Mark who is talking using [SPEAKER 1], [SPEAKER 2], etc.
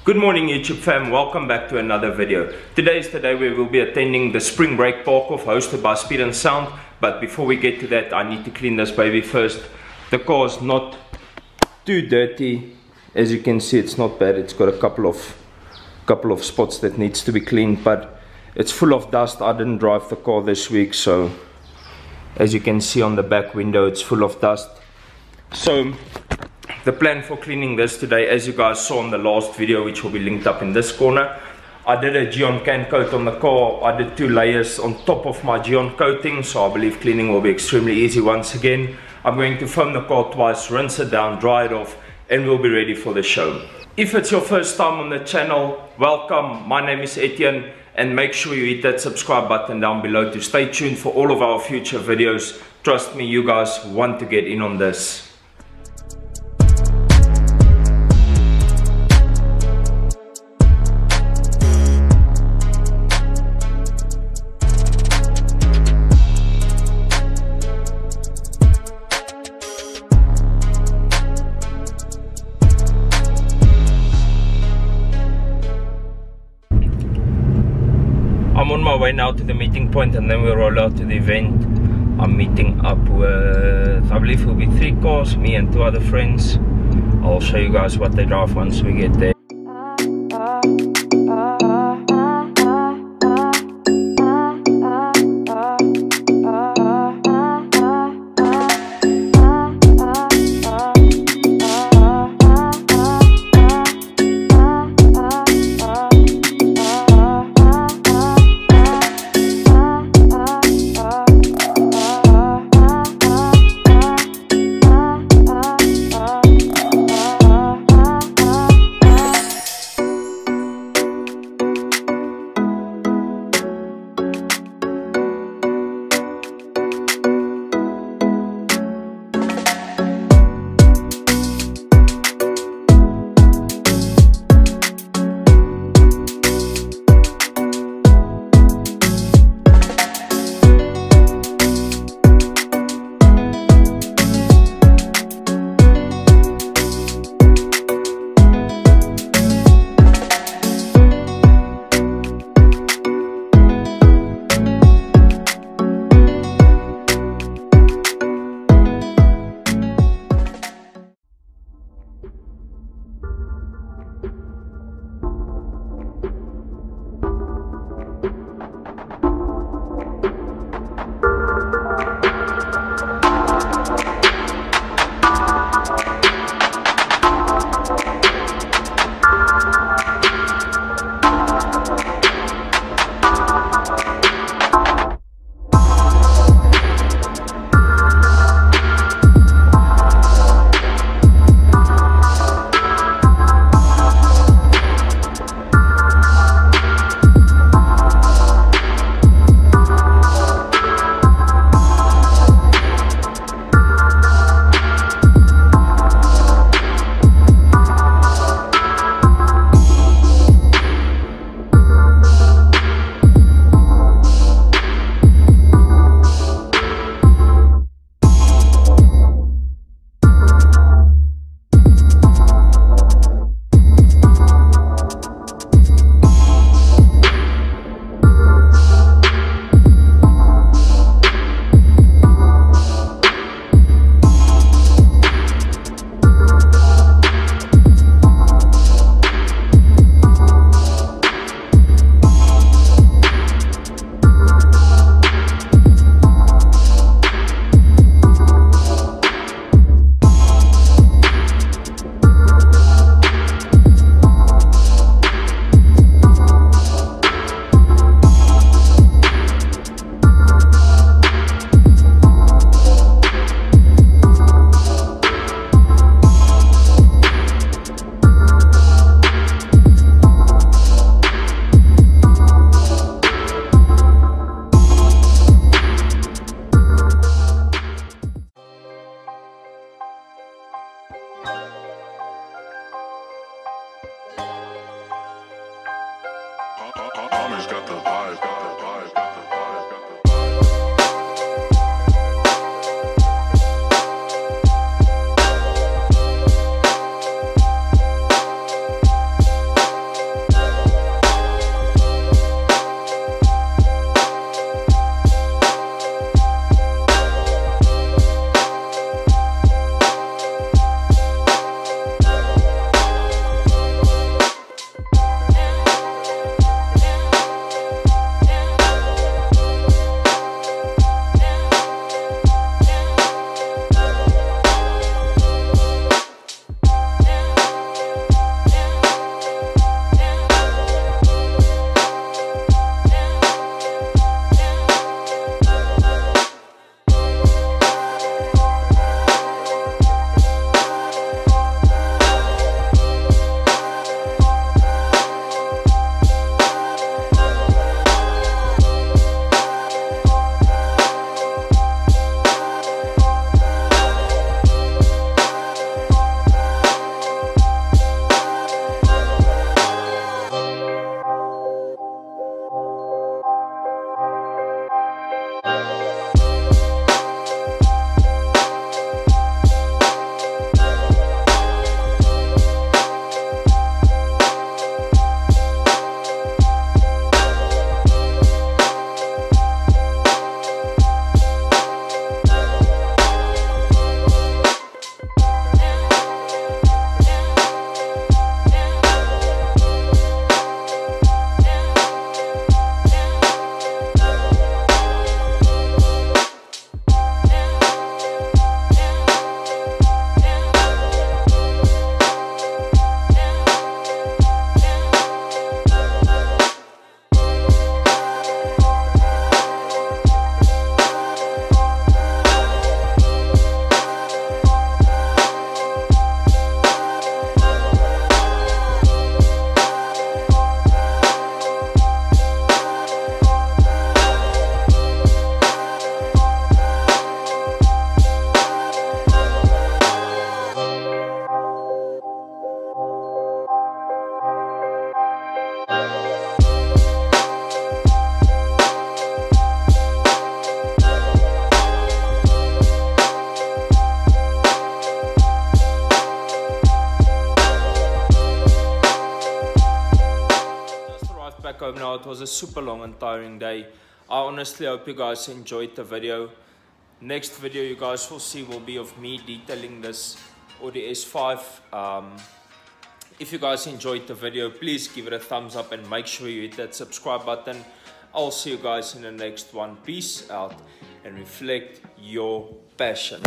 [SPEAKER 1] Good morning YouTube fam, welcome back to another video. Today is the day we will be attending the spring break park-off hosted by Speed&Sound. But before we get to that, I need to clean this baby first. The car is not too dirty. As you can see, it's not bad. It's got a couple of spots that needs to be cleaned, but it's full of dust. I didn't drive the car this week, so as you can see on the back window, it's full of dust. So the plan for cleaning this today, as you guys saw in the last video, which will be linked up in this corner, I did a Geon can coat on the car. I did 2 layers on top of my Geon coating, so I believe cleaning will be extremely easy once again. I'm going to foam the car twice, rinse it down, dry it off, and we'll be ready for the show. If it's your first time on the channel, welcome. My name is Etienne, and make sure you hit that subscribe button down below to stay tuned for all of our future videos. Trust me, you guys want to get in on this. I'm on my way now to the meeting point, and then we'll roll out to the event. I'm meeting up with, I believe it will be 3 cars, me and 2 other friends. I'll show you guys what they drive once we get there. Got the vibe, got the vibe, got the vibe, got the vibe. home now. It was a super long and tiring day. I honestly hope you guys enjoyed the video. Next video you guys will see will be of me detailing this Audi S5. If you guys enjoyed the video, please give it a thumbs up and make sure you hit that subscribe button. I'll see you guys in the next one. Peace out and reflect your passion.